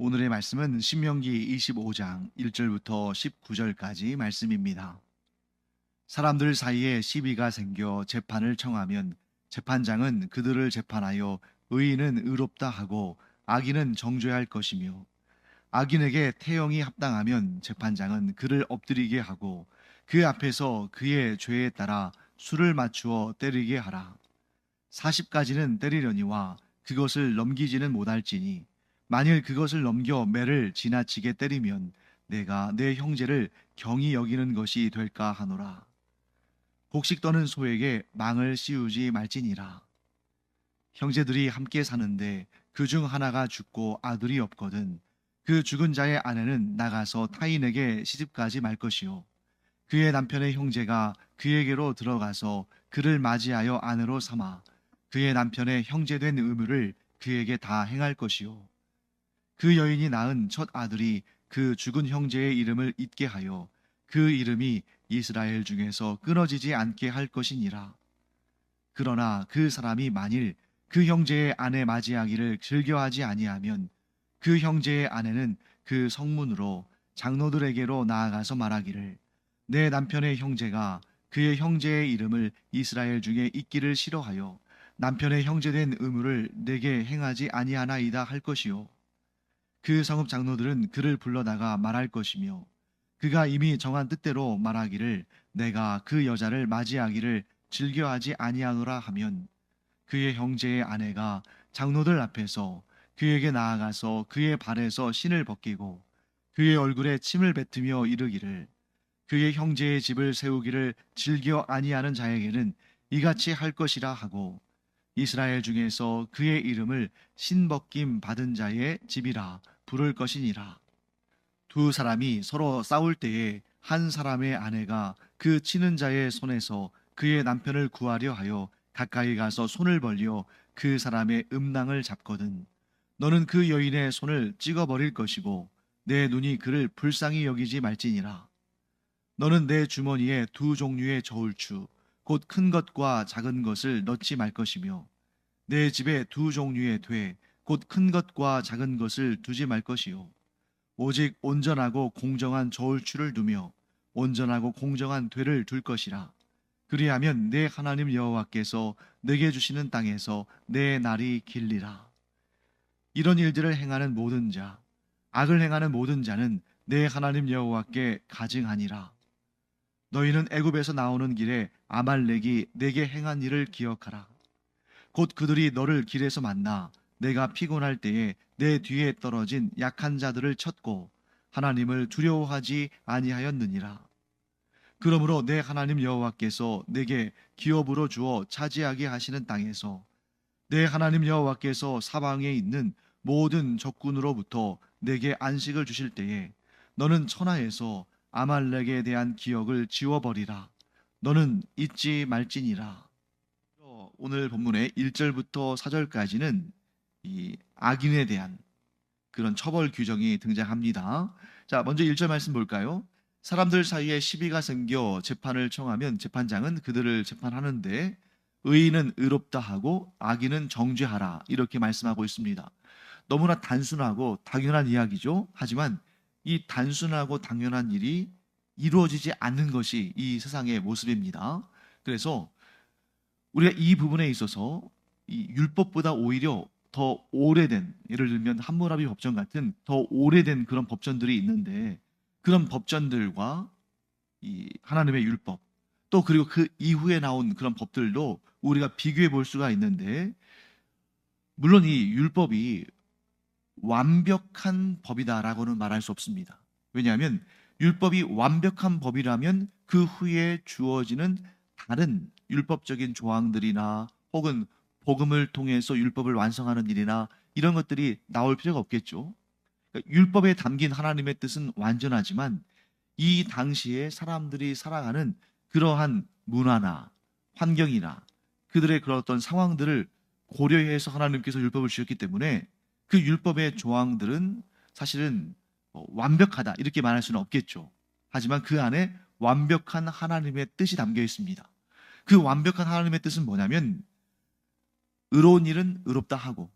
오늘의 말씀은 신명기 25장 1절부터 19절까지 말씀입니다. 사람들 사이에 시비가 생겨 재판을 청하면 재판장은 그들을 재판하여 의인은 의롭다 하고 악인은 정죄할 것이며, 악인에게 태형이 합당하면 재판장은 그를 엎드리게 하고 그 앞에서 그의 죄에 따라 수를 맞추어 때리게 하라. 40가지는 때리려니와 그것을 넘기지는 못할지니, 만일 그것을 넘겨 매를 지나치게 때리면 내가 내 형제를 경히 여기는 것이 될까 하노라. 곡식 떠는 소에게 망을 씌우지 말지니라. 형제들이 함께 사는데 그 중 하나가 죽고 아들이 없거든 그 죽은 자의 아내는 나가서 타인에게 시집가지 말 것이요, 그의 남편의 형제가 그에게로 들어가서 그를 맞이하여 아내로 삼아 그의 남편의 형제된 의무를 그에게 다 행할 것이요, 그 여인이 낳은 첫 아들이 그 죽은 형제의 이름을 잊게 하여 그 이름이 이스라엘 중에서 끊어지지 않게 할 것이니라. 그러나 그 사람이 만일 그 형제의 아내 맞이하기를 즐겨하지 아니하면 그 형제의 아내는 그 성문으로 장로들에게로 나아가서 말하기를, 내 남편의 형제가 그의 형제의 이름을 이스라엘 중에 잊기를 싫어하여 남편의 형제된 의무를 내게 행하지 아니하나이다 할 것이요, 그 성읍 장로들은 그를 불러다가 말할 것이며, 그가 이미 정한 뜻대로 말하기를 내가 그 여자를 맞이하기를 즐겨하지 아니하노라 하면, 그의 형제의 아내가 장로들 앞에서 그에게 나아가서 그의 발에서 신을 벗기고 그의 얼굴에 침을 뱉으며 이르기를, 그의 형제의 집을 세우기를 즐겨 아니하는 자에게는 이같이 할 것이라 하고, 이스라엘 중에서 그의 이름을 신벗김 받은 자의 집이라 부를 것이니라. 두 사람이 서로 싸울 때에 한 사람의 아내가 그 치는 자의 손에서 그의 남편을 구하려 하여 가까이 가서 손을 벌려 그 사람의 음낭을 잡거든 너는 그 여인의 손을 찍어버릴 것이고 내 눈이 그를 불쌍히 여기지 말지니라. 너는 내 주머니에 두 종류의 저울추 곧 큰 것과 작은 것을 넣지 말 것이며, 내 집에 두 종류의 돼 곧 큰 것과 작은 것을 두지 말 것이요, 오직 온전하고 공정한 저울추를 두며 온전하고 공정한 되를 둘 것이라. 그리하면 내 하나님 여호와께서 내게 주시는 땅에서 내 날이 길리라. 이런 일들을 행하는 모든 자, 악을 행하는 모든 자는 내 하나님 여호와께 가증하니라. 너희는 애굽에서 나오는 길에 아말렉이 내게 행한 일을 기억하라. 곧 그들이 너를 길에서 만나 내가 피곤할 때에 내 뒤에 떨어진 약한 자들을 쳤고 하나님을 두려워하지 아니하였느니라. 그러므로 내 하나님 여호와께서 내게 기업으로 주어 차지하게 하시는 땅에서 내 하나님 여호와께서 사방에 있는 모든 적군으로부터 내게 안식을 주실 때에 너는 천하에서 아말렉에 대한 기억을 지워버리라. 너는 잊지 말지니라. 오늘 본문의 1절부터 4절까지는 이 악인에 대한 그런 처벌 규정이 등장합니다. 자, 먼저 1절 말씀 볼까요? 사람들 사이에 시비가 생겨 재판을 청하면 재판장은 그들을 재판하는데 의인은 의롭다 하고 악인은 정죄하라, 이렇게 말씀하고 있습니다. 너무나 단순하고 당연한 이야기죠. 하지만 이 단순하고 당연한 일이 이루어지지 않는 것이 이 세상의 모습입니다. 그래서 우리가 이 부분에 있어서 이 율법보다 오히려 더 오래된, 예를 들면 함무라비 법전 같은 더 오래된 그런 법전들이 있는데, 그런 법전들과 이 하나님의 율법, 또 그리고 그 이후에 나온 그런 법들도 우리가 비교해 볼 수가 있는데, 물론 이 율법이 완벽한 법이다라고는 말할 수 없습니다. 왜냐하면 율법이 완벽한 법이라면 그 후에 주어지는 다른 율법적인 조항들이나 혹은 복음을 통해서 율법을 완성하는 일이나 이런 것들이 나올 필요가 없겠죠. 그러니까 율법에 담긴 하나님의 뜻은 완전하지만 이 당시에 사람들이 살아가는 그러한 문화나 환경이나 그들의 그런 어떤 상황들을 고려해서 하나님께서 율법을 주셨기 때문에 그 율법의 조항들은 사실은 완벽하다 이렇게 말할 수는 없겠죠. 하지만 그 안에 완벽한 하나님의 뜻이 담겨 있습니다. 그 완벽한 하나님의 뜻은 뭐냐면 의로운 일은 의롭다 하고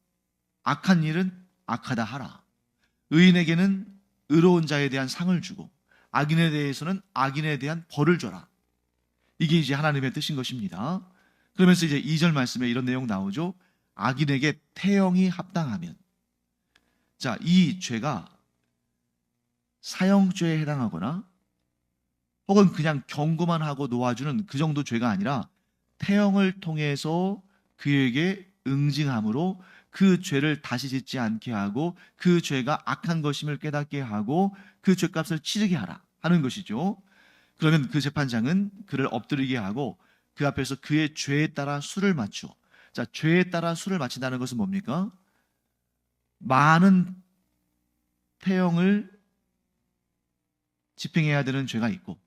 악한 일은 악하다 하라. 의인에게는 의로운 자에 대한 상을 주고 악인에 대해서는 악인에 대한 벌을 줘라. 이게 이제 하나님의 뜻인 것입니다. 그러면서 이제 2절 말씀에 이런 내용 나오죠. 악인에게 태형이 합당하면. 자, 이 죄가 사형죄에 해당하거나 혹은 그냥 경고만 하고 놓아주는 그 정도 죄가 아니라 태형을 통해서 그에게 응징함으로 그 죄를 다시 짓지 않게 하고 그 죄가 악한 것임을 깨닫게 하고 그 죄값을 치르게 하라 하는 것이죠. 그러면 그 재판장은 그를 엎드리게 하고 그 앞에서 그의 죄에 따라 수를 맞추어. 자, 죄에 따라 수를 맞춘다는 것은 뭡니까? 많은 태형을 집행해야 되는 죄가 있고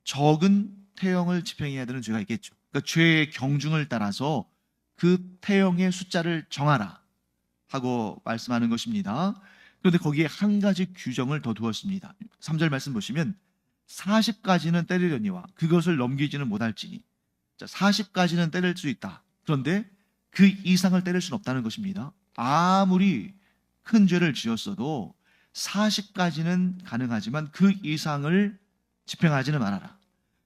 적은 태형을 집행해야 되는 죄가 있겠죠. 그러니까 죄의 경중을 따라서 그 태형의 숫자를 정하라 하고 말씀하는 것입니다. 그런데 거기에 한 가지 규정을 더 두었습니다. 3절 말씀 보시면 40까지는 때리려니와 그것을 넘기지는 못할지니. 자, 40까지는 때릴 수 있다. 그런데 그 이상을 때릴 수는 없다는 것입니다. 아무리 큰 죄를 지었어도 40까지는 가능하지만 그 이상을 집행하지는 말아라.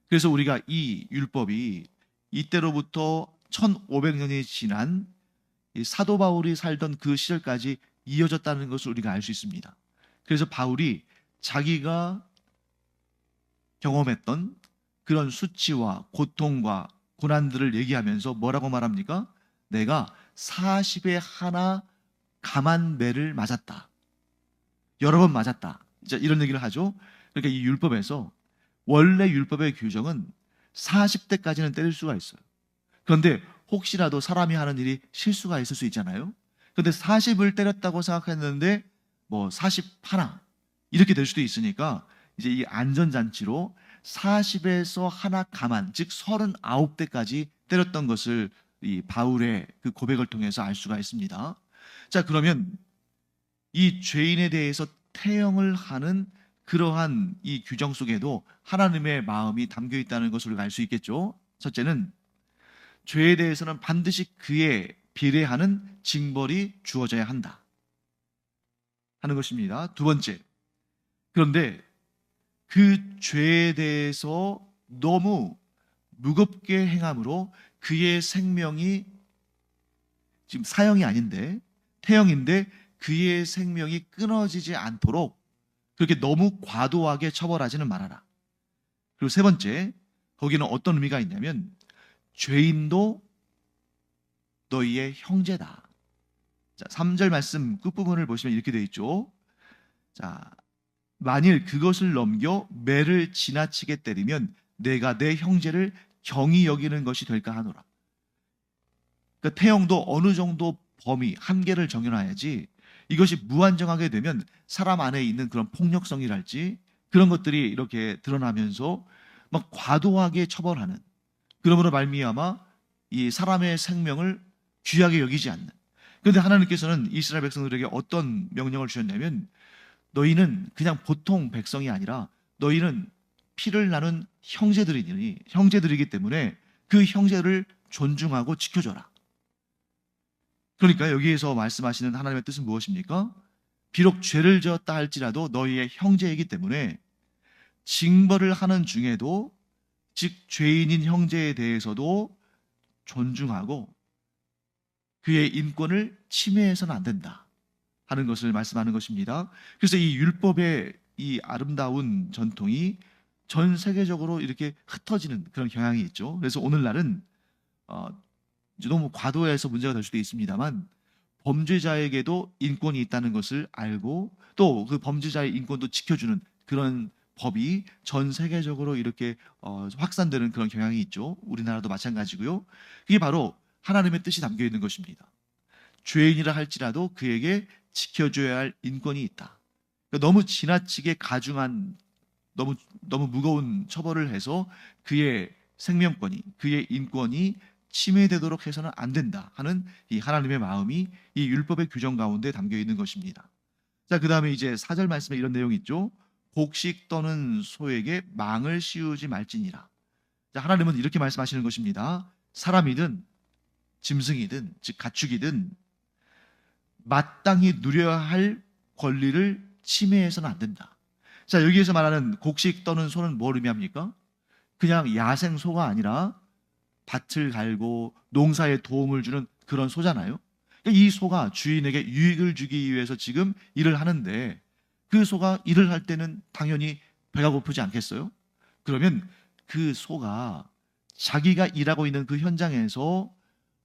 그래서 우리가 이 율법이 이때로부터 1500년이 지난 사도 바울이 살던 그 시절까지 이어졌다는 것을 우리가 알 수 있습니다. 그래서 바울이 자기가 경험했던 그런 수치와 고통과 고난들을 얘기하면서 뭐라고 말합니까? 내가 40에 하나 감한 매를 맞았다. 여러 번 맞았다. 이런 얘기를 하죠. 그러니까 이 율법에서 원래 율법의 규정은 40대까지는 때릴 수가 있어요. 그런데 혹시라도 사람이 하는 일이 실수가 있을 수 있잖아요. 그런데 40을 때렸다고 생각했는데 뭐 40 하나 이렇게 될 수도 있으니까 이제 이 안전장치로 40에서 하나 감안, 즉 39대까지 때렸던 것을 이 바울의 그 고백을 통해서 알 수가 있습니다. 자, 그러면 이 죄인에 대해서 태형을 하는 그러한 이 규정 속에도 하나님의 마음이 담겨 있다는 것을 우리가 알 수 있겠죠. 첫째는 죄에 대해서는 반드시 그에 비례하는 징벌이 주어져야 한다 하는 것입니다. 두 번째, 그런데 그 죄에 대해서 너무 무겁게 행함으로 그의 생명이 지금 사형이 아닌데 태형인데 그의 생명이 끊어지지 않도록 그렇게 너무 과도하게 처벌하지는 말아라. 그리고 세 번째, 거기는 어떤 의미가 있냐면 죄인도 너희의 형제다. 자, 3절 말씀 끝부분을 보시면 이렇게 되어 있죠. 자, 만일 그것을 넘겨 매를 지나치게 때리면 내가 내 형제를 경히 여기는 것이 될까 하노라. 그러니까 태형도 어느 정도 범위, 한계를 정해놔야지 이것이 무한정하게 되면 사람 안에 있는 그런 폭력성이랄지 그런 것들이 이렇게 드러나면서 막 과도하게 처벌하는, 그러므로 말미암아 이 사람의 생명을 귀하게 여기지 않는. 그런데 하나님께서는 이스라엘 백성들에게 어떤 명령을 주셨냐면 너희는 그냥 보통 백성이 아니라 너희는 피를 나눈 형제들이기 때문에 그 형제를 존중하고 지켜줘라. 그러니까 여기에서 말씀하시는 하나님의 뜻은 무엇입니까? 비록 죄를 지었다 할지라도 너희의 형제이기 때문에 징벌을 하는 중에도, 즉 죄인인 형제에 대해서도 존중하고 그의 인권을 침해해서는 안 된다 하는 것을 말씀하는 것입니다. 그래서 이 율법의 이 아름다운 전통이 전 세계적으로 이렇게 흩어지는 그런 경향이 있죠. 그래서 오늘날은 이제 너무 과도해서 문제가 될 수도 있습니다만 범죄자에게도 인권이 있다는 것을 알고 또 그 범죄자의 인권도 지켜주는 그런 법이 전 세계적으로 이렇게 확산되는 그런 경향이 있죠. 우리나라도 마찬가지고요. 그게 바로 하나님의 뜻이 담겨 있는 것입니다. 죄인이라 할지라도 그에게 지켜줘야 할 인권이 있다. 그러니까 너무 지나치게 가중한 너무 무거운 처벌을 해서 그의 생명권이, 그의 인권이 침해되도록 해서는 안 된다 하는 이 하나님의 마음이 이 율법의 규정 가운데 담겨 있는 것입니다. 자, 그 다음에 이제 4절 말씀에 이런 내용이 있죠. 곡식 떠는 소에게 망을 씌우지 말지니라. 자, 하나님은 이렇게 말씀하시는 것입니다. 사람이든 짐승이든 즉 가축이든 마땅히 누려야 할 권리를 침해해서는 안 된다. 자, 여기에서 말하는 곡식 떠는 소는 뭘 의미합니까? 그냥 야생 소가 아니라 밭을 갈고 농사에 도움을 주는 그런 소잖아요. 그러니까 이 소가 주인에게 유익을 주기 위해서 지금 일을 하는데, 그 소가 일을 할 때는 당연히 배가 고프지 않겠어요? 그러면 그 소가 자기가 일하고 있는 그 현장에서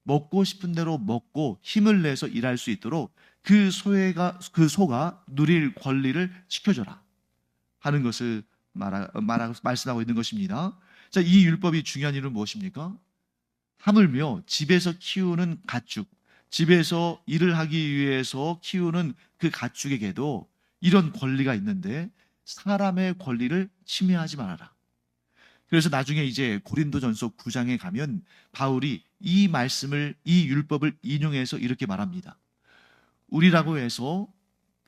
먹고 싶은 대로 먹고 힘을 내서 일할 수 있도록 그 소가 누릴 권리를 지켜줘라 하는 것을 말씀하고 있는 것입니다. 자, 이 율법이 중요한 이유는 무엇입니까? 하물며 집에서 키우는 가축, 집에서 일을 하기 위해서 키우는 그 가축에게도 이런 권리가 있는데 사람의 권리를 침해하지 말아라. 그래서 나중에 이제 고린도전서 9장에 가면 바울이 이 말씀을, 이 율법을 인용해서 이렇게 말합니다. 우리라고 해서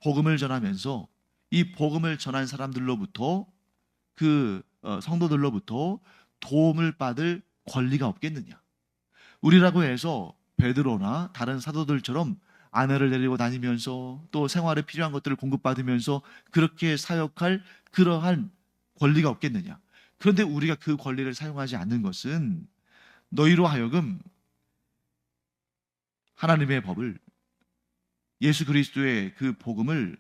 복음을 전하면서 이 복음을 전한 사람들로부터 성도들로부터 도움을 받을 권리가 없겠느냐. 우리라고 해서 베드로나 다른 사도들처럼 아내를 데리고 다니면서 또 생활에 필요한 것들을 공급받으면서 그렇게 사역할 그러한 권리가 없겠느냐. 그런데 우리가 그 권리를 사용하지 않는 것은 너희로 하여금 하나님의 법을, 예수 그리스도의 그 복음을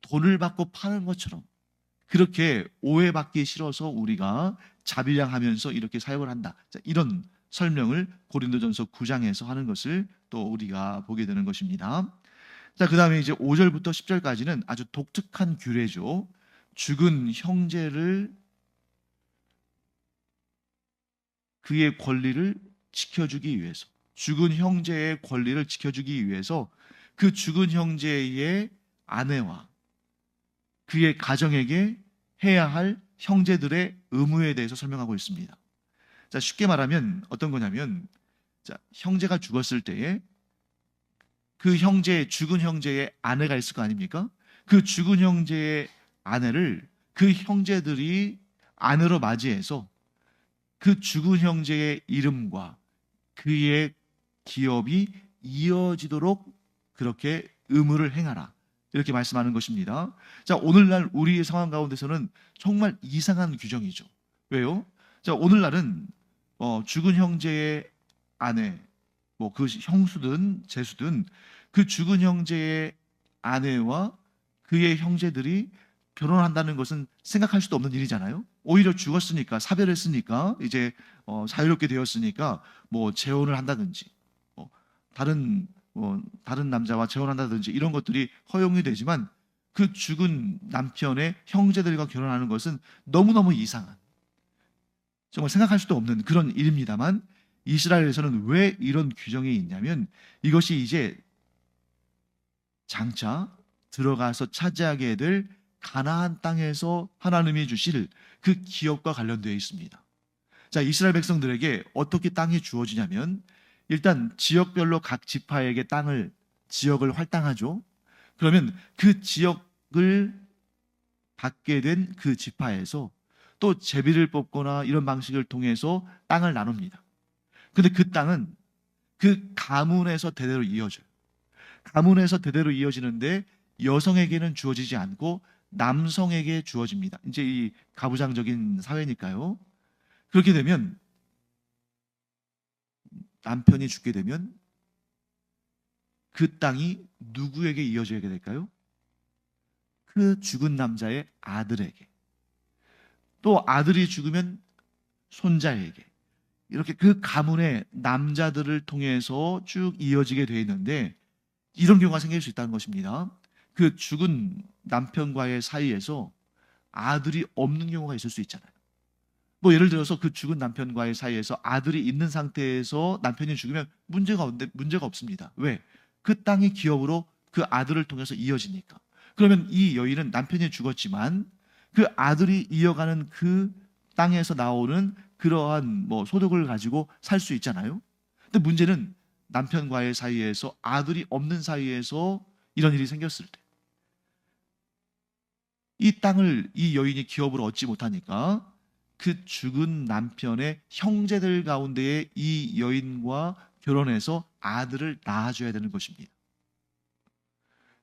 돈을 받고 파는 것처럼 그렇게 오해받기 싫어서 우리가 자비량하면서 이렇게 사역을 한다. 자, 이런 설명을 고린도전서 9장에서 하는 것을 또 우리가 보게 되는 것입니다. 자, 그 다음에 이제 5절부터 10절까지는 아주 독특한 규례죠. 죽은 형제를, 그의 권리를 지켜주기 위해서, 죽은 형제의 권리를 지켜주기 위해서 그 죽은 형제의 아내와 그의 가정에게 해야 할 형제들의 의무에 대해서 설명하고 있습니다. 자, 쉽게 말하면 어떤 거냐면, 자, 형제가 죽었을 때에 그 죽은 형제의 아내가 있을 거 아닙니까? 그 죽은 형제의 아내를 그 형제들이 아내로 맞이해서 그 죽은 형제의 이름과 그의 기업이 이어지도록 그렇게 의무를 행하라. 이렇게 말씀하는 것입니다. 자, 오늘날 우리의 상황 가운데서는 정말 이상한 규정이죠. 왜요? 자, 오늘날은 죽은 형제의 아내, 뭐 그 형수든 제수든 그 죽은 형제의 아내와 그의 형제들이 결혼한다는 것은 생각할 수도 없는 일이잖아요. 오히려 죽었으니까, 사별했으니까, 이제 자유롭게 되었으니까 뭐 재혼을 한다든지 다른 남자와 재혼한다든지 이런 것들이 허용이 되지만, 그 죽은 남편의 형제들과 결혼하는 것은 너무너무 이상한, 정말 생각할 수도 없는 그런 일입니다만, 이스라엘에서는 왜 이런 규정이 있냐면 이것이 이제 장차 들어가서 차지하게 될 가나안 땅에서 하나님이 주실 그 기업과 관련되어 있습니다. 자, 이스라엘 백성들에게 어떻게 땅이 주어지냐면, 일단 지역별로 각 지파에게 지역을 할당하죠. 그러면 그 지역을 받게 된 그 지파에서 또 제비를 뽑거나 이런 방식을 통해서 땅을 나눕니다. 근데 그 땅은 그 가문에서 대대로 이어져요. 가문에서 대대로 이어지는데 여성에게는 주어지지 않고 남성에게 주어집니다. 이제 이 가부장적인 사회니까요. 그렇게 되면 남편이 죽게 되면 그 땅이 누구에게 이어져야 될까요? 그 죽은 남자의 아들에게. 또 아들이 죽으면 손자에게. 이렇게 그 가문의 남자들을 통해서 쭉 이어지게 되어 있는데, 이런 경우가 생길 수 있다는 것입니다. 그 죽은 남편과의 사이에서 아들이 없는 경우가 있을 수 있잖아요. 뭐 예를 들어서 그 죽은 남편과의 사이에서 아들이 있는 상태에서 남편이 죽으면 문제가 없습니다. 왜? 그 땅이 기업으로 그 아들을 통해서 이어지니까. 그러면 이 여인은 남편이 죽었지만 그 아들이 이어가는 그 땅에서 나오는 그러한 뭐 소득을 가지고 살 수 있잖아요. 근데 문제는 남편과의 사이에서, 아들이 없는 사이에서 이런 일이 생겼을 때, 이 땅을 이 여인이 기업으로 얻지 못하니까 그 죽은 남편의 형제들 가운데에 이 여인과 결혼해서 아들을 낳아줘야 되는 것입니다.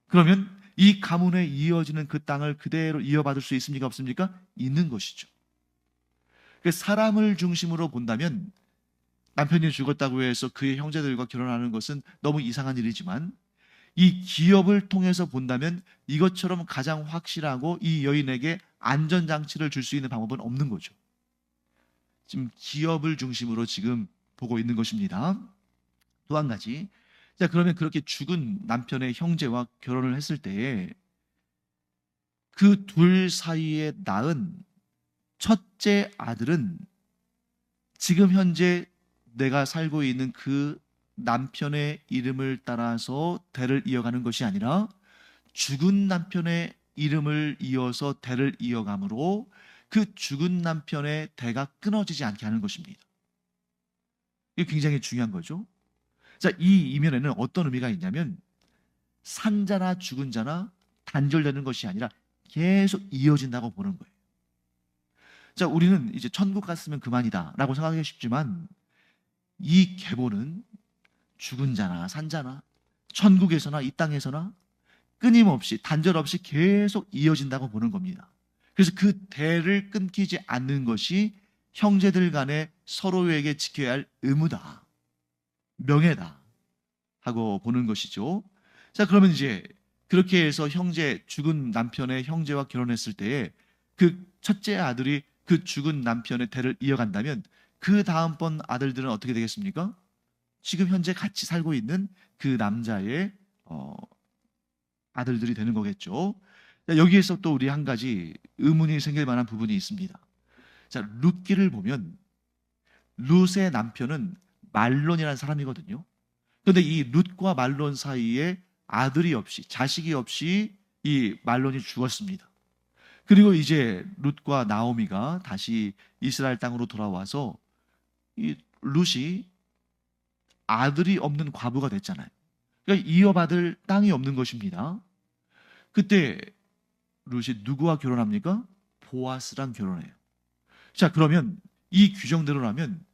그러면 이 가문에 이어지는 그 땅을 그대로 이어받을 수 있습니까? 없습니까? 있는 것이죠. 사람을 중심으로 본다면 남편이 죽었다고 해서 그의 형제들과 결혼하는 것은 너무 이상한 일이지만, 이 기업을 통해서 본다면 이것처럼 가장 확실하고 이 여인에게 안전장치를 줄 수 있는 방법은 없는 거죠. 지금 기업을 중심으로 지금 보고 있는 것입니다. 또 한 가지. 자, 그러면 그렇게 죽은 남편의 형제와 결혼을 했을 때에 그 둘 사이에 낳은 첫째 아들은 지금 현재 내가 살고 있는 그 남편의 이름을 따라서 대를 이어가는 것이 아니라 죽은 남편의 이름을 이어서 대를 이어감으로 그 죽은 남편의 대가 끊어지지 않게 하는 것입니다. 이게 굉장히 중요한 거죠. 자, 이 이면에는 어떤 의미가 있냐면 산자나 죽은 자나 단절되는 것이 아니라 계속 이어진다고 보는 거예요. 자, 우리는 이제 천국 갔으면 그만이다라고 생각하기 쉽지만 이 계보는 죽은 자나 산자나 천국에서나 이 땅에서나 끊임없이 단절 없이 계속 이어진다고 보는 겁니다. 그래서 그 대를 끊기지 않는 것이 형제들 간에 서로에게 지켜야 할 의무다, 명예다 하고 보는 것이죠. 자, 그러면 이제 그렇게 해서 죽은 남편의 형제와 결혼했을 때에 그 첫째 아들이 그 죽은 남편의 대를 이어간다면 그 다음번 아들들은 어떻게 되겠습니까? 지금 현재 같이 살고 있는 그 남자의 아들들이 되는 거겠죠. 자, 여기에서 또 우리 한 가지 의문이 생길 만한 부분이 있습니다. 자, 룻기를 보면 룻의 남편은 말론이라는 사람이거든요. 그런데 이 룻과 말론 사이에 아들이 없이, 자식이 없이 이 말론이 죽었습니다. 그리고 이제 룻과 나오미가 다시 이스라엘 땅으로 돌아와서 이 룻이 아들이 없는 과부가 됐잖아요. 그러니까 이어받을 땅이 없는 것입니다. 그때 룻이 누구와 결혼합니까? 보아스랑 결혼해요. 자, 그러면 이 규정대로라면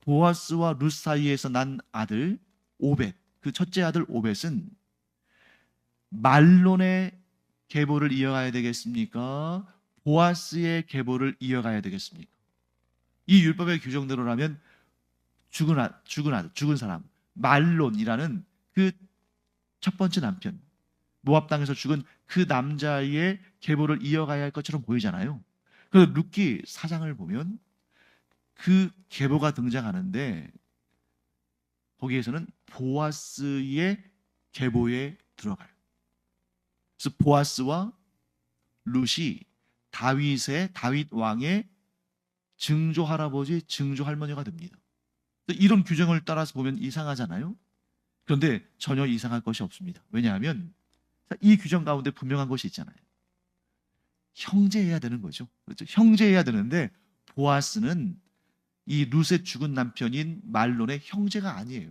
보아스와 룻 사이에서 난 아들 오벳, 그 첫째 아들 오벳은 말론의 계보를 이어가야 되겠습니까? 보아스의 계보를 이어가야 되겠습니까? 이 율법의 규정대로라면 죽은 사람, 말론이라는 그 첫 번째 남편, 모압 땅에서 죽은 그 남자의 계보를 이어가야 할 것처럼 보이잖아요. 그래서 룻기 4장을 보면 그 계보가 등장하는데 거기에서는 보아스의 계보에 들어가요. 그래서 보아스와 룻이 다윗 왕의 증조 할아버지, 증조 할머니가 됩니다. 이런 규정을 따라서 보면 이상하잖아요. 그런데 전혀 이상할 것이 없습니다. 왜냐하면 이 규정 가운데 분명한 것이 있잖아요. 형제해야 되는 거죠. 그렇죠? 형제해야 되는데 보아스는 이 룻의 죽은 남편인 말론의 형제가 아니에요.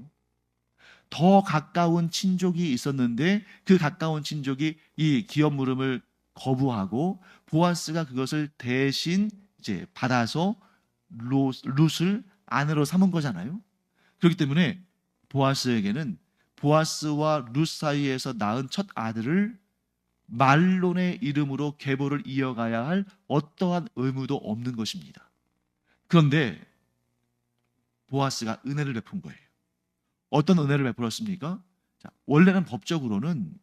더 가까운 친족이 있었는데 그 가까운 친족이 이 기업 물음을 거부하고 보아스가 그것을 대신 이제 받아서 룻을 아내로 삼은 거잖아요. 그렇기 때문에 보아스에게는 보아스와 룻 사이에서 낳은 첫 아들을 말론의 이름으로 계보를 이어가야 할 어떠한 의무도 없는 것입니다. 그런데 보아스가 은혜를 베푼 거예요. 어떤 은혜를 베풀었습니까? 자, 원래는 법적으로는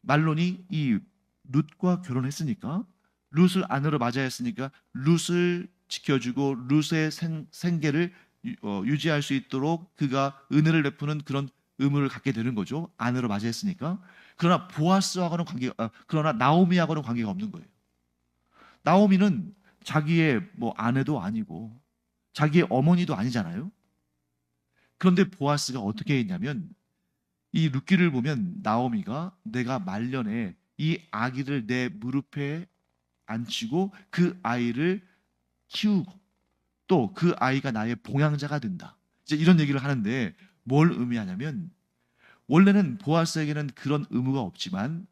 말론이 이 룻과 결혼했으니까, 룻을 아내로 맞아야 했으니까 룻을 지켜주고 룻의 생계를 유지할 수 있도록 그가 은혜를 베푸는 그런 의무를 갖게 되는 거죠. 아내로 맞이했으니까. 그러나 그러나 나오미하고는 관계가 없는 거예요. 나오미는 자기의 아내도 아니고 자기의 어머니도 아니잖아요. 그런데 보아스가 어떻게 했냐면 이 룻기를 보면 나오미가 내가 말년에 이 아기를 내 무릎에 앉히고 그 아이를 키우고 또 그 아이가 나의 봉양자가 된다. 이제 이런 얘기를 하는데 뭘 의미하냐면 원래는 보아스에게는 그런 의무가 없지만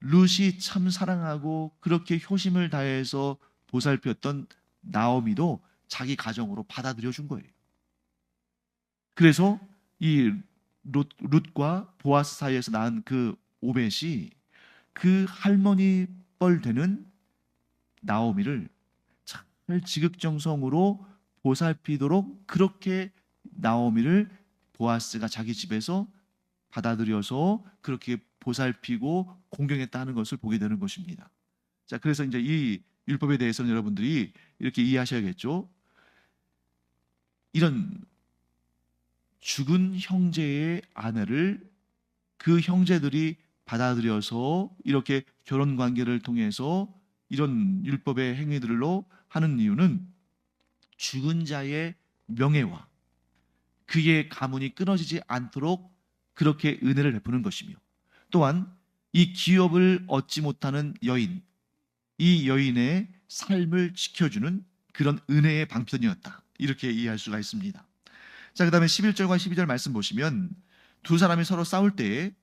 룻이 참 사랑하고 그렇게 효심을 다해서 보살폈던 나오미도 자기 가정으로 받아들여 준 거예요. 그래서 이 룻과 보아스 사이에서 낳은 그 오벳이 그 할머니 뻘 되는 나오미를 잘 지극정성으로 보살피도록 그렇게 나오미를 보아스가 자기 집에서 받아들여서 그렇게 보살피고 공경했다는 것을 보게 되는 것입니다. 자, 그래서 이제 이 율법에 대해서는 여러분들이 이렇게 이해하셔야겠죠. 이런 죽은 형제의 아내를 그 형제들이 받아들여서 이렇게 결혼 관계를 통해서 이런 율법의 행위들로 하는 이유는 죽은 자의 명예와 그의 가문이 끊어지지 않도록 그렇게 은혜를 베푸는 것이며, 또한 이 기업을 얻지 못하는 여인, 이 여인의 삶을 지켜주는 그런 은혜의 방편이었다, 이렇게 이해할 수가 있습니다. 자, 그 다음에 11절과 12절 말씀 보시면 두 사람이 서로 싸울 때에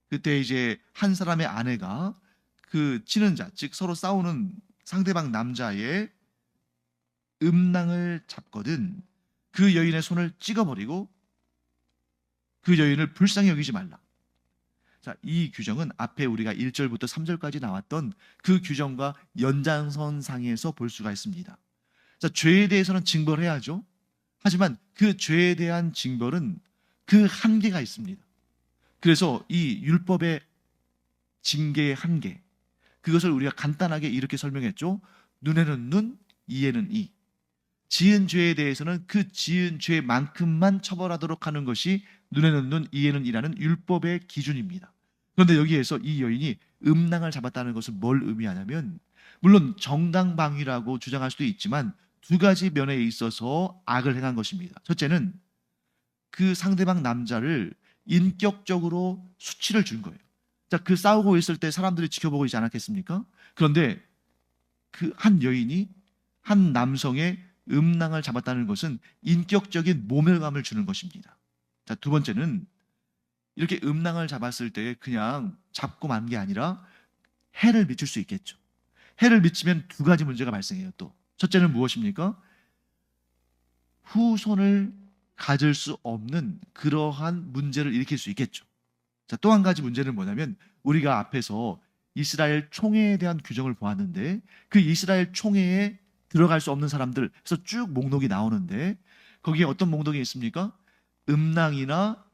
그때 이제 한 사람의 아내가 그 치는 자, 즉 서로 싸우는 상대방 남자의 음낭을 잡거든 그 여인의 손을 찍어버리고 그 여인을 불쌍히 여기지 말라. 자, 이 규정은 앞에 우리가 1절부터 3절까지 나왔던 그 규정과 연장선상에서 볼 수가 있습니다. 자, 죄에 대해서는 징벌을 해야죠. 하지만 그 죄에 대한 징벌은 그 한계가 있습니다. 그래서 이 율법의 징계의 한계, 그것을 우리가 간단하게 이렇게 설명했죠. 눈에는 눈, 이에는 이. 지은 죄에 대해서는 그 지은 죄만큼만 처벌하도록 하는 것이 눈에는 눈, 이에는 이라는 율법의 기준입니다. 그런데 여기에서 이 여인이 음낭을 잡았다는 것은 뭘 의미하냐면, 물론 정당방위라고 주장할 수도 있지만 두 가지 면에 있어서 악을 행한 것입니다. 첫째는 그 상대방 남자를 인격적으로 수치를 준 거예요. 자, 그 싸우고 있을 때 사람들이 지켜보고 있지 않았겠습니까? 그런데 그 한 여인이 한 남성의 음낭을 잡았다는 것은 인격적인 모멸감을 주는 것입니다. 자, 두 번째는 이렇게 음낭을 잡았을 때 그냥 잡고 만 게 아니라 해를 미칠 수 있겠죠. 해를 미치면 두 가지 문제가 발생해요. 또 첫째는 무엇입니까? 후손을 가질 수 없는 그러한 문제를 일으킬 수 있겠죠. 자, 또 한 가지 문제는 뭐냐면 우리가 앞에서 이스라엘 총회에 대한 규정을 보았는데 그 이스라엘 총회에 들어갈 수 없는 사람들, 그래서 쭉 목록이 나오는데 거기에 어떤 목록이 있습니까? 음낭이나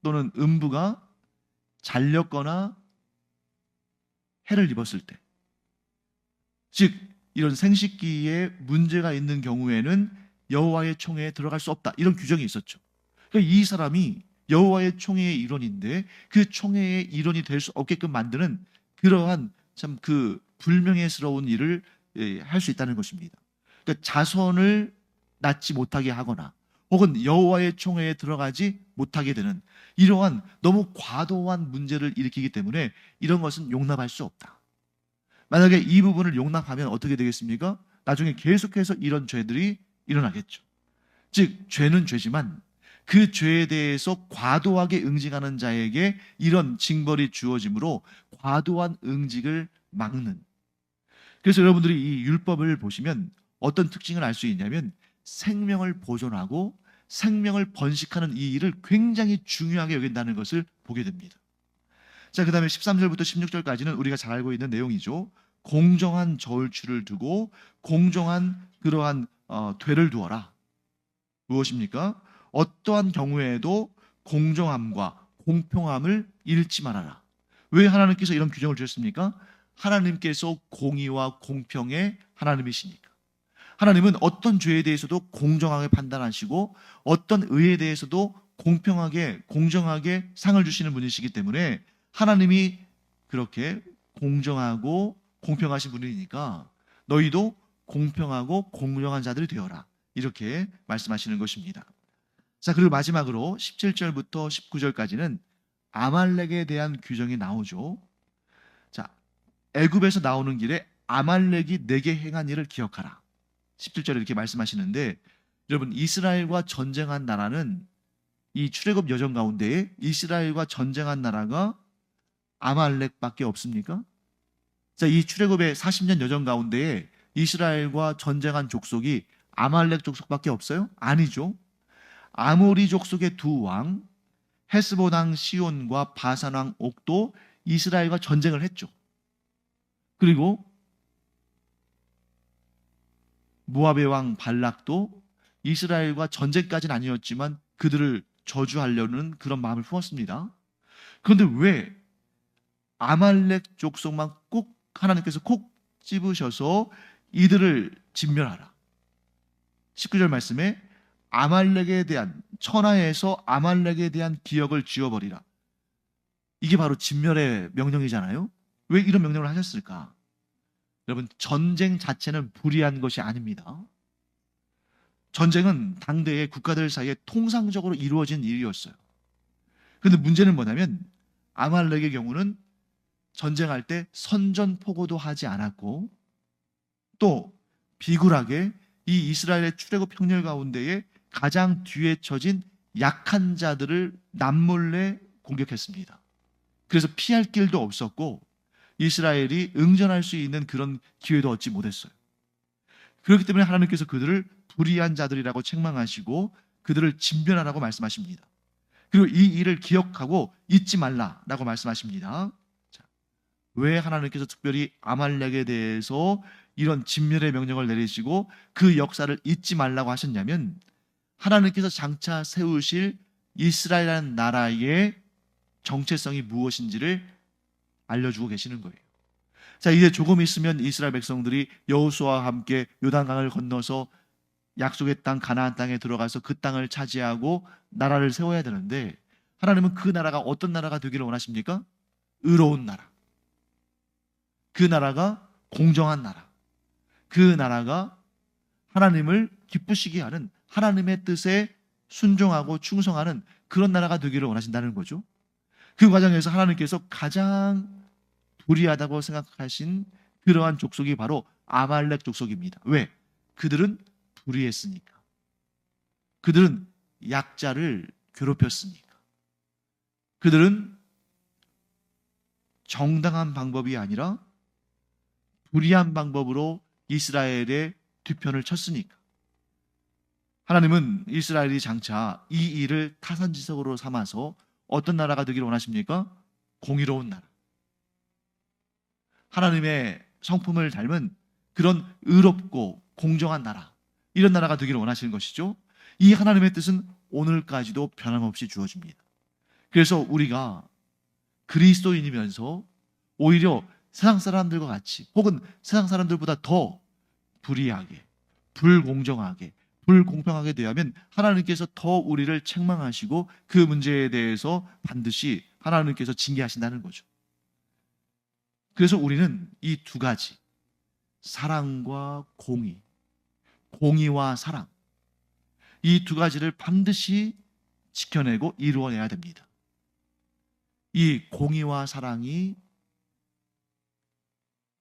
또는 음부가 잘렸거나 해를 입었을 때, 즉 이런 생식기에 문제가 있는 경우에는 여호와의 총회에 들어갈 수 없다, 이런 규정이 있었죠. 그러니까 이 사람이 여호와의 총회의 일원인데 그 총회의 일원이 될 수 없게끔 만드는 그러한 참 그 불명예스러운 일을 할 수 있다는 것입니다. 그러니까 자손을 낳지 못하게 하거나 혹은 여호와의 총회에 들어가지 못하게 되는 이러한 너무 과도한 문제를 일으키기 때문에 이런 것은 용납할 수 없다. 만약에 이 부분을 용납하면 어떻게 되겠습니까? 나중에 계속해서 이런 죄들이 일어나겠죠. 즉 죄는 죄지만 그 죄에 대해서 과도하게 응징하는 자에게 이런 징벌이 주어지므로 과도한 응징을 막는, 그래서 여러분들이 이 율법을 보시면 어떤 특징을 알 수 있냐면 생명을 보존하고 생명을 번식하는 이 일을 굉장히 중요하게 여긴다는 것을 보게 됩니다. 자, 그 다음에 13절부터 16절까지는 우리가 잘 알고 있는 내용이죠. 공정한 저울추를 두고 공정한 그러한 되를 두어라. 무엇입니까? 어떠한 경우에도 공정함과 공평함을 잃지 말아라. 왜 하나님께서 이런 규정을 주셨습니까? 하나님께서 공의와 공평의 하나님이시니까. 하나님은 어떤 죄에 대해서도 공정하게 판단하시고 어떤 의에 대해서도 공평하게 공정하게 상을 주시는 분이시기 때문에 하나님이 그렇게 공정하고 공평하신 분이니까 너희도 공평하고 공정한 자들이 되어라, 이렇게 말씀하시는 것입니다. 자, 그리고 마지막으로 17절부터 19절까지는 아말렉에 대한 규정이 나오죠. 자, 애굽에서 나오는 길에 아말렉이 내게 행한 일을 기억하라. 17절에 이렇게 말씀하시는데, 여러분 이스라엘과 전쟁한 나라는 이 출애굽 여정 가운데에 이스라엘과 전쟁한 나라가 아말렉밖에 없습니까? 자, 이 출애굽의 40년 여정 가운데에 이스라엘과 전쟁한 족속이 아말렉 족속밖에 없어요? 아니죠. 아모리 족속의 두 왕, 헤스본 왕 시온과 바산 왕 옥도 이스라엘과 전쟁을 했죠. 그리고 모압의 왕 발락도 이스라엘과 전쟁까지는 아니었지만 그들을 저주하려는 그런 마음을 품었습니다. 그런데 왜 아말렉 족속만 꼭 하나님께서 콕 집으셔서 이들을 진멸하라. 19절 말씀에 아말렉에 대한 천하에서 아말렉에 대한 기억을 지워버리라. 이게 바로 진멸의 명령이잖아요. 왜 이런 명령을 하셨을까? 여러분, 전쟁 자체는 불의한 것이 아닙니다. 전쟁은 당대의 국가들 사이에 통상적으로 이루어진 일이었어요. 그런데 문제는 뭐냐면 아말렉의 경우는 전쟁할 때 선전포고도 하지 않았고 또 비굴하게 이 이스라엘의 출애굽 평렬 가운데에 가장 뒤에 처진 약한 자들을 남몰래 공격했습니다. 그래서 피할 길도 없었고 이스라엘이 응전할 수 있는 그런 기회도 얻지 못했어요. 그렇기 때문에 하나님께서 그들을 불의한 자들이라고 책망하시고 그들을 진멸하라고 말씀하십니다. 그리고 이 일을 기억하고 잊지 말라라고 말씀하십니다. 자, 왜 하나님께서 특별히 아말렉에 대해서 이런 진멸의 명령을 내리시고 그 역사를 잊지 말라고 하셨냐면 하나님께서 장차 세우실 이스라엘이라는 나라의 정체성이 무엇인지를 알려주고 계시는 거예요. 자, 이제 조금 있으면 이스라엘 백성들이 여호수아와 함께 요단강을 건너서 약속의 땅 가나안 땅에 들어가서 그 땅을 차지하고 나라를 세워야 되는데 하나님은 그 나라가 어떤 나라가 되기를 원하십니까? 의로운 나라. 그 나라가 공정한 나라. 그 나라가 하나님을 기쁘시게 하는 하나님의 뜻에 순종하고 충성하는 그런 나라가 되기를 원하신다는 거죠. 그 과정에서 하나님께서 가장 불의하다고 생각하신 그러한 족속이 바로 아말렉 족속입니다. 왜? 그들은 불의했으니까. 그들은 약자를 괴롭혔으니까. 그들은 정당한 방법이 아니라 불의한 방법으로 이스라엘의 뒤편을 쳤으니까. 하나님은 이스라엘이 장차 이 일을 타산지석으로 삼아서 어떤 나라가 되기를 원하십니까? 공의로운 나라. 하나님의 성품을 닮은 그런 의롭고 공정한 나라, 이런 나라가 되기를 원하시는 것이죠. 이 하나님의 뜻은 오늘까지도 변함없이 주어집니다. 그래서 우리가 그리스도인이면서 오히려 세상 사람들과 같이 혹은 세상 사람들보다 더 불의하게, 불공정하게, 불공평하게 대하면 하나님께서 더 우리를 책망하시고 그 문제에 대해서 반드시 하나님께서 징계하신다는 거죠. 그래서 우리는 이 두 가지, 사랑과 공의, 공의와 사랑, 이 두 가지를 반드시 지켜내고 이루어내야 됩니다. 이 공의와 사랑이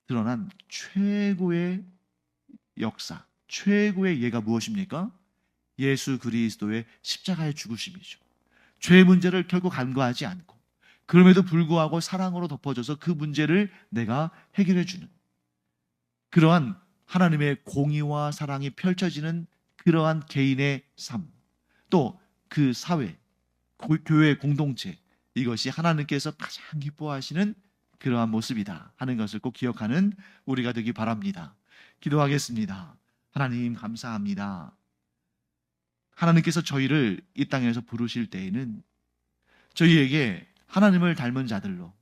드러난 최고의 역사, 최고의 예가 무엇입니까? 예수 그리스도의 십자가의 죽으심이죠. 죄의 문제를 결코 간과하지 않고 그럼에도 불구하고 사랑으로 덮어줘서 그 문제를 내가 해결해 주는 그러한 하나님의 공의와 사랑이 펼쳐지는 그러한 개인의 삶, 또 그 사회, 교회 공동체, 이것이 하나님께서 가장 기뻐하시는 그러한 모습이다 하는 것을 꼭 기억하는 우리가 되기 바랍니다. 기도하겠습니다. 하나님 감사합니다. 하나님께서 저희를 이 땅에서 부르실 때에는 저희에게 하나님을 닮은 자들로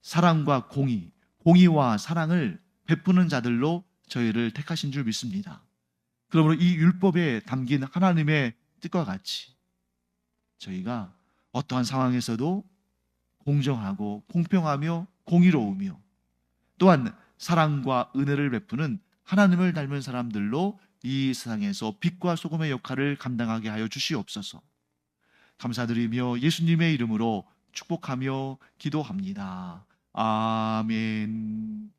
사랑과 공의, 공의와 사랑을 베푸는 자들로 저희를 택하신 줄 믿습니다. 그러므로 이 율법에 담긴 하나님의 뜻과 같이 저희가 어떠한 상황에서도 공정하고 공평하며 공의로우며 또한 사랑과 은혜를 베푸는 하나님을 닮은 사람들로 이 세상에서 빛과 소금의 역할을 감당하게 하여 주시옵소서. 감사드리며 예수님의 이름으로 축복하며 기도합니다. 아멘.